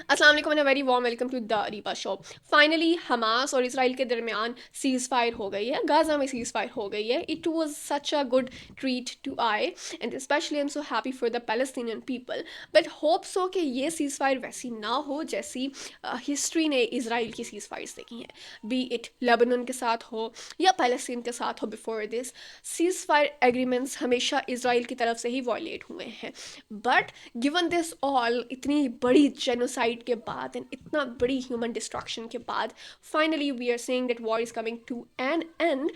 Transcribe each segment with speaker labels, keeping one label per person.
Speaker 1: अस्सलाम वालेकुम and a very warm welcome to the रीपा शो। फाइनली हमास और इसराइल के दरमियान सीज़ फायर हो गई है, गाज़ा में सीज़ फायर हो गई है। It was such a good treat to I and specially I am so happy for the Palestinian people, but hope so कि ये सीज़ फायर वैसी ना हो जैसी हिस्ट्री ने इसराइल की सीज़ फायर्स देखी हैं, बी इट लेबनान के साथ हो या पैलेस्टीन के साथ हो। Before this seize fire agreements हमेशा इसराइल की तरफ से ही वॉयलेट हुए हैं, बट गिवन दिस ऑल, इतनी बड़ी जेनोसाइड के बाद एंड इतना बड़ी ह्यूमन डिस्ट्रक्शन के बाद, finally we are seeing that war is coming to an end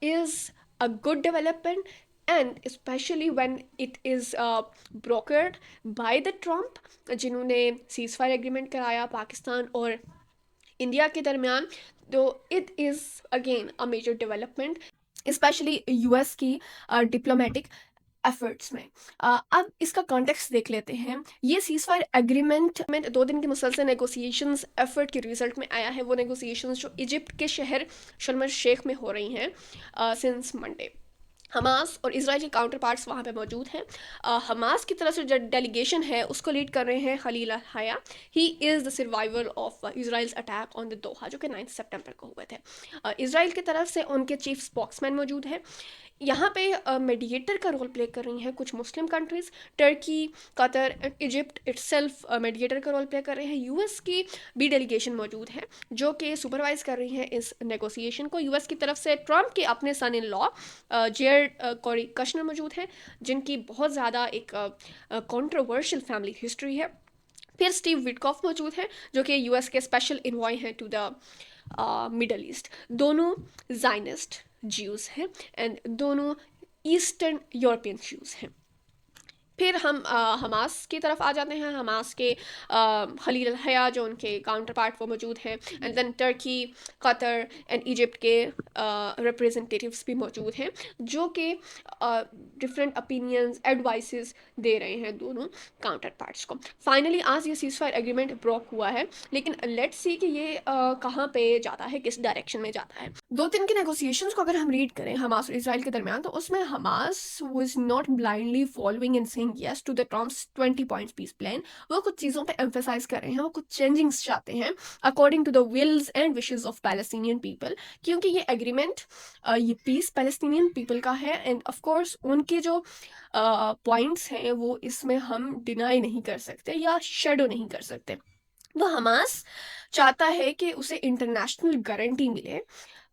Speaker 1: is a good development, and especially when it is brokered by the Trump, जिन्होंने cease fire agreement कराया पाकिस्तान और India के दरमियान। तो it is again a major development, specially US की diplomatic efforts में। अब इसका कॉन्टेक्स्ट देख लेते हैं। ये सीज फायर एग्रीमेंट में 2 दिन के मुसलसल नेगोशिएशंस एफर्ट के रिजल्ट में आया है। वो नेगोशिएशंस जो इजिप्ट के शहर शर्म अल शेख में हो रही हैं सिंस मंडे। हमास और इसराइल के काउंटर पार्ट्स वहाँ पे मौजूद हैं। हमास की तरफ से जो डेलीगेशन है उसको लीड कर रहे हैं Khalil Al Haya. He is the survivor of Israel's attack on the Doha, जो कि 9 सितंबर को हुए थे। इसराइल की तरफ से उनके चीफ स्पोक्समैन मौजूद है। यहाँ पे मीडिएटर का रोल प्ले कर रही हैं कुछ Muslim countries, Turkey, Qatar, Egypt itself mediator का रोल प्ले कर रहे हैं। यूएस की भी डेलीगेशन मौजूद है जो कि सुपरवाइज कर रही हैं इस नेगोशिएशन को। यूएस की तरफ से ट्रम्प के अपने सन इन लॉ जेयर कॉरी कश्नर मौजूद हैं, जिनकी बहुत ज़्यादा एक कंट्रोवर्शियल फैमिली हिस्ट्री है। फिर स्टीव विटकॉफ मौजूद हैं जो कि यूएस के स्पेशल इन्वॉय हैं टू द मिडल ईस्ट। दोनों जाइनिस्ट ज्यूज़ हैं एंड दोनों ईस्टर्न यूरोपियन ज्यूज़ हैं। फिर हम हमास की तरफ आ जाते हैं। हमास के खलील अल हया जो उनके काउंटर पार्ट वो मौजूद हैं, and then Turkey, Qatar and Egypt के रिप्रेजेंटेटिव्स भी मौजूद हैं जो कि डिफरेंट ओपिनियंस एडवाइसेस दे रहे हैं दोनों काउंटर पार्ट्स को। फाइनली आज ये सीज फायर एग्रीमेंट ब्रोक हुआ है, लेकिन लेट्स सी कि ये कहाँ पे जाता है, किस डायरेक्शन में जाता है। 2 दिन के नेगोशिएशंस को अगर हम रीड करें हमास और इसराइल के दरमियान, तो उसमें Hamas was not blindly following and saying yes to the Trump's 20 points peace plan. वो कुछ चीज़ों पे एम्फेसाइज कर रहे हैं, वो कुछ चेंजिंग्स चाहते हैं according to the wills and wishes of Palestinian people, क्योंकि ये एग्रीमेंट ये पीस पैलेस्टीनियन पीपल का है एंड ऑफ कोर्स उनके जो पॉइंट्स हैं वो इसमें हम डिनाई नहीं कर सकते या शेडो नहीं कर सकते। वो हमास चाहता है कि उसे इंटरनेशनल गारंटी मिले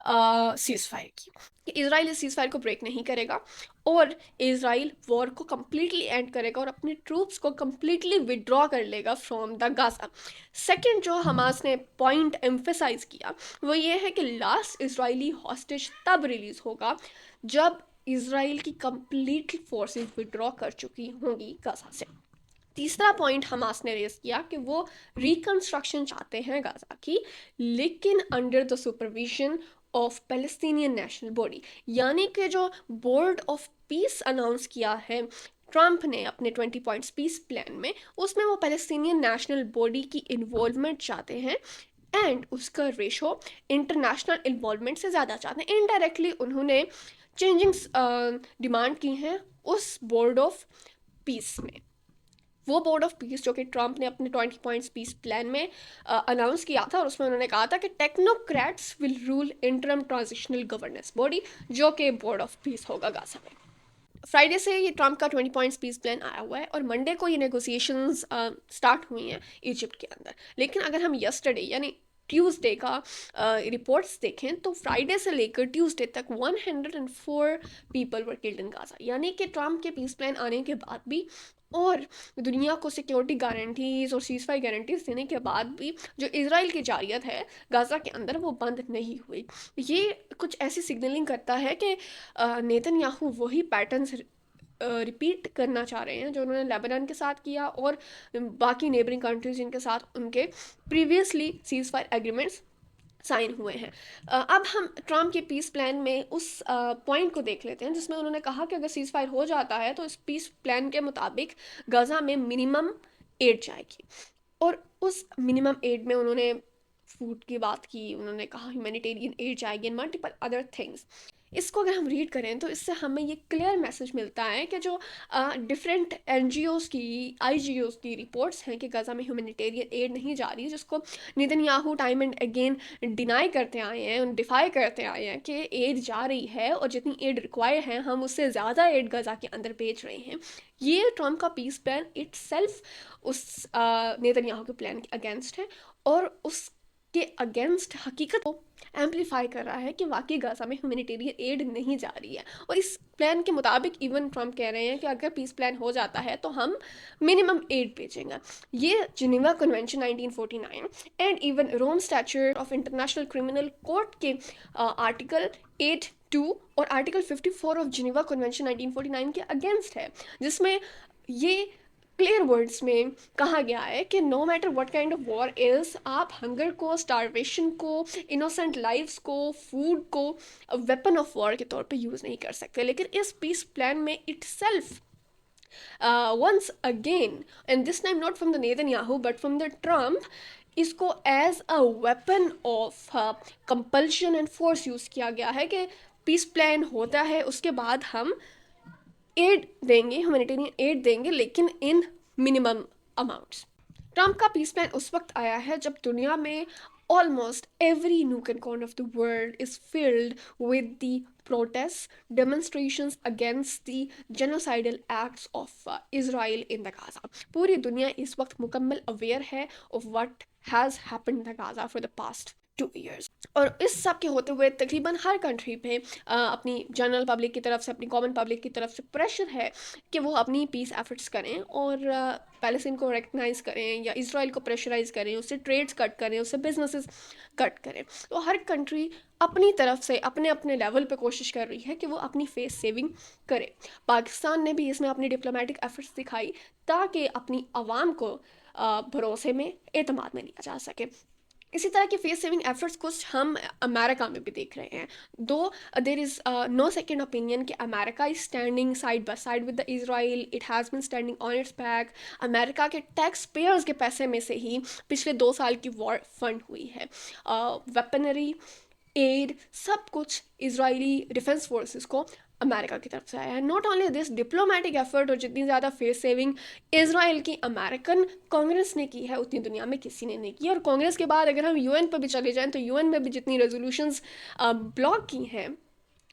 Speaker 1: सीज फायर की, कि इसराइल इस सीज फायर को ब्रेक नहीं करेगा और इसराइल वॉर को कम्प्लीटली एंड करेगा और अपने ट्रूप्स को कम्प्लीटली विड्रॉ कर लेगा फ्रॉम द गाजा। सेकेंड जो हमास ने पॉइंट एम्फेसाइज किया वो ये है कि लास्ट इसराइली हॉस्टेज तब रिलीज होगा जब इसराइल की कंप्लीट फोर्सेस विड्रॉ कर चुकी होंगी गाजा से। तीसरा पॉइंट हमास ने रेज किया कि वो रिकंस्ट्रक्शन चाहते हैं गाजा की, लेकिन under the supervision of Palestinian national body, यानी कि जो बोर्ड ऑफ पीस अनाउंस किया है ट्रम्प ने अपने 20 पॉइंट्स पीस प्लान में, उसमें वो पैलेस्टीनियन नेशनल बॉडी की इन्वॉल्वमेंट चाहते हैं एंड उसका रेशो इंटरनेशनल इन्वॉल्वमेंट से ज़्यादा चाहते हैं। इनडायरेक्टली उन्होंने चेंजिंग्स डिमांड की हैं उस बोर्ड ऑफ पीस में। वो बोर्ड ऑफ पीस जो कि ट्रम्प ने अपने 20 पॉइंट्स पीस प्लान में अनाउंस किया था, और उसमें उन्होंने कहा था कि technocrats will rule interim transitional governance body, जो कि बोर्ड ऑफ पीस होगा गाजा में। फ्राइडे से ये ट्रम्प का 20 पॉइंट्स पीस प्लान आया हुआ है और मंडे को ये नेगोशिएशंस स्टार्ट हुई हैं इजिप्ट के अंदर। लेकिन अगर हम यस्टरडे यानी ट्यूसडे का रिपोर्ट्स देखें तो फ्राइडे से लेकर ट्यूसडे तक 104 people were killed in Gaza, यानी कि ट्रम्प के पीस प्लान आने के बाद भी और दुनिया को सिक्योरिटी गारंटीज और सीज फायर गारंटीज देने के बाद भी जो इसराइल की जारियत है गाजा के अंदर वो बंद नहीं हुई। ये कुछ ऐसी सिग्नलिंग करता है कि नेतन्याहू वही पैटर्न्स रिपीट करना चाह रहे हैं जो उन्होंने लेबनान के साथ किया और बाकी नेबरिंग कंट्रीज जिनके साथ उनके previously cease fire agreements sign हुए हैं। अब हम ट्रम्प के पीस प्लान में उस पॉइंट को देख लेते हैं जिसमें उन्होंने कहा कि अगर सीज फायर हो जाता है तो इस पीस प्लान के मुताबिक गाजा में मिनिमम एड जाएगी, और उस मिनिमम एड में उन्होंने फूड की बात की, उन्होंने कहा ह्यूमैनिटेरियन एड जाएगी एंड मल्टीपल अदर थिंग्स। इसको अगर हम रीड करें तो इससे हमें ये क्लियर मैसेज मिलता है कि जो डिफरेंट एनजीओज़ की, आईजीओज़ की रिपोर्ट्स हैं कि गज़ा में ह्यूमैनिटेरियन एड नहीं जा रही, जिसको Netanyahu time and again deny करते आए हैं, डिफाई करते आए हैं कि एड जा रही है और जितनी एड रिक्वायर है हम उससे ज़्यादा एड गज़ा के अंदर भेज रहे हैं। ये ट्रम्प का पीस प्लान इट सेल्फ उस नेतन्याहू के प्लान के अगेंस्ट है, और उसके अगेंस्ट हकीकत को एम्पलीफाई कर रहा है कि वाकई गाजा में ह्यूमैनिटेरियन एड नहीं जा रही है। और इस प्लान के मुताबिक इवन ट्रम्प कह रहे हैं कि अगर पीस प्लान हो जाता है तो हम मिनिमम एड भेजेंगे। ये Geneva convention 1949 and even Rome statute of international criminal court के आर्टिकल 8(2) और आर्टिकल 54 ऑफ जिनेवा कन्वेंशन 1949 के अगेंस्ट है, जिसमें ये क्लियर वर्ड्स में कहा गया है कि no matter what kind of war is, आप हंगर को, स्टारवेशन को, इनोसेंट लाइव्स को, फूड को वेपन ऑफ वॉर के तौर पे यूज़ नहीं कर सकते। लेकिन इस पीस प्लान में itself once again, and this time not from the Netanyahu but from the Trump, इसको as a weapon of compulsion and force use किया गया है कि पीस प्लान होता है, उसके बाद हम एड देंगे, ह्यूमैनिटेरियन एड देंगे, लेकिन इन मिनिमम अमाउंट्स। ट्रम्प का पीस प्लान उस वक्त आया है जब दुनिया में almost every nook and corner of the world is filled with the protests, demonstrations against the genocidal acts of Israel in the Gaza. पूरी दुनिया इस वक्त मुकम्मल अवेयर है of what has happened in the Gaza for the past 2 years. और इस सब के होते हुए तकरीबन हर कंट्री पे अपनी जनरल पब्लिक की तरफ से, अपनी कॉमन पब्लिक की तरफ से प्रेशर है कि वो अपनी पीस एफर्ट्स करें और पैलेस्टीन को रिकग्नाइज़ करें या इसराइल को प्रेशराइज़ करें, उससे ट्रेड्स कट करें, उससे बिजनेसेस कट करें। तो हर कंट्री अपनी तरफ से अपने अपने लेवल पे कोशिश कर रही है कि वो अपनी फेस सेविंग करे। पाकिस्तान ने भी इसमें अपनी डिप्लोमेटिक एफर्ट्स दिखाई ताकि अपनी आवाम को भरोसे में, एतमाद में लिया जा सके। इसी तरह के फेस सेविंग एफर्ट्स कुछ हम अमेरिका में भी देख रहे हैं। Though there is no second opinion कि America is standing side by side with the Israel, it has been standing on its back. America के टैक्स पेयर्स के पैसे में से ही पिछले 2 साल की वॉर फंड हुई है। वेपनरी एड सब कुछ इजरायली डिफेंस फोर्सेस को अमेरिका की तरफ से आया है। Not only this, diplomatic effort और जितनी ज़्यादा फेस सेविंग इसराइल की अमेरिकन कांग्रेस ने की है उतनी दुनिया में किसी ने नहीं की। और कांग्रेस के बाद अगर हम यूएन पर भी चले जाएं तो यूएन में भी जितनी रेजोल्यूशंस ब्लॉक की हैं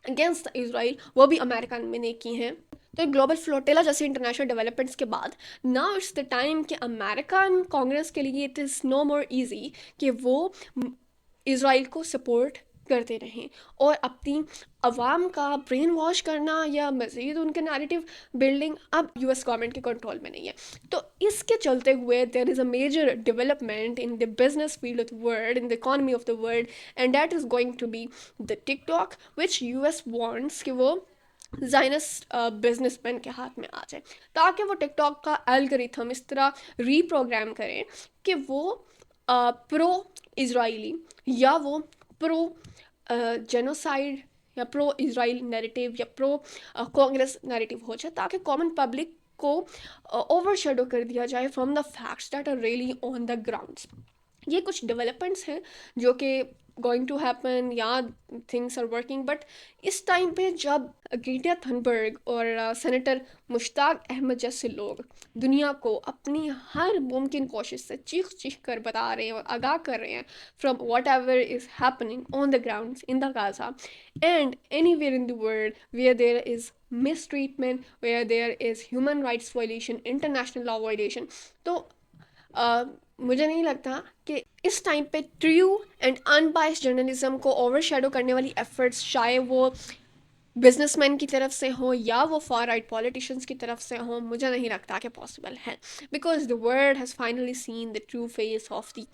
Speaker 1: अगेंस्ट इसराइल वो भी अमेरिका ने की हैं। तो ग्लोबल फ्लोटेला जैसे इंटरनेशनल डेवलपमेंट्स के बाद नाउ इट्स द टाइम कि अमेरिकन कांग्रेस के लिए it is no more easy कि वो इसराइल को सपोर्ट करते रहें और अपनी अवाम का ब्रेन वॉश करना या मज़ीद उनके नैरेटिव बिल्डिंग अब यूएस गवर्नमेंट के कंट्रोल में नहीं है। तो इसके चलते हुए there is a major development in the business field of the world, in the economy of the world, and that is going to be the TikTok which US wants कि वो जाइनस बिजनेसमैन के हाथ में आ जाए, ताकि वो टिकटॉक का algorithm इस तरह रीप्रोग्राम करें कि वो प्रो इजराइली या वो प्रो जेनोसाइड या प्रो इजराइल नैरेटिव या प्रो कांग्रेस नैरेटिव हो जाए, ताकि कॉमन पब्लिक को ओवरशेडो कर दिया जाए from the facts that are really on the grounds. ये कुछ डेवलपमेंट्स हैं जो कि गोइंग टू हैपन या थिंग्स आर वर्किंग, बट इस टाइम पे जब ग्रेटा थनबर्ग और सेनेटर मुश्ताक अहमद जैसे लोग दुनिया को अपनी हर मुमकिन कोशिश से चीख चीख कर बता रहे हैं और आगाह कर रहे हैं from whatever is happening on the ground in the Gaza and anywhere in the world where there is mistreatment, where there is human rights violation, international law violation, तो मुझे नहीं लगता कि इस टाइम पे true and unbiased journalism को overshadow करने वाली एफर्ट्स चाहे वो बिजनेसमैन की तरफ से हो या वो फार राइट पॉलिटिशियंस की तरफ से हो, मुझे नहीं लगता कि पॉसिबल है, because the world has finally seen the true face of the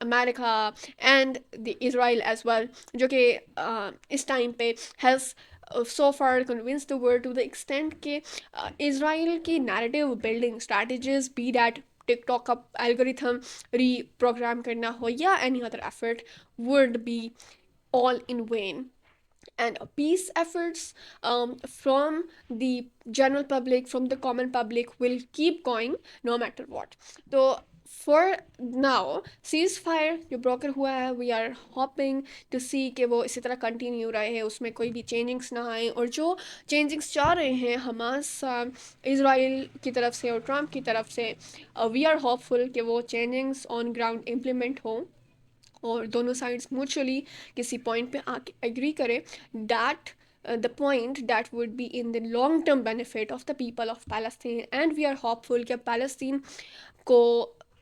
Speaker 1: America and the Israel as well, जो कि इस टाइम पे has so far convinced the world to the extent कि इसराइल की narrative building strategies, be that TikTok का algorithm reprogram करना हो या any other effort, would be all in vain. And peace efforts from the general public, from the common public, will keep going no matter what. So for now cease fire जो broker हुआ है, we are hoping to सी कि वो इसी तरह continue रहे, उसमें कोई भी चेंजिंग्स ना आए, और जो चेंजिंग्स चाह रहे हैं हमास इसराइल की तरफ से और ट्रम्प की तरफ से, वी आर होपफुल कि वो चेंजिंग्स ऑन ग्राउंड इम्प्लीमेंट हो और दोनों साइड्स म्यूचुअली किसी पॉइंट पे आके एग्री करें that the point that would be in the long term benefit of the people of Palestine, and we are hopeful कि Palestine को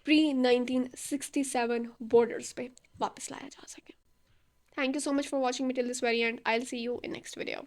Speaker 1: प्री 1967 borders पे वापस लाया जा सके. Thank you so much for watching me till this very end. I'll see you in next video.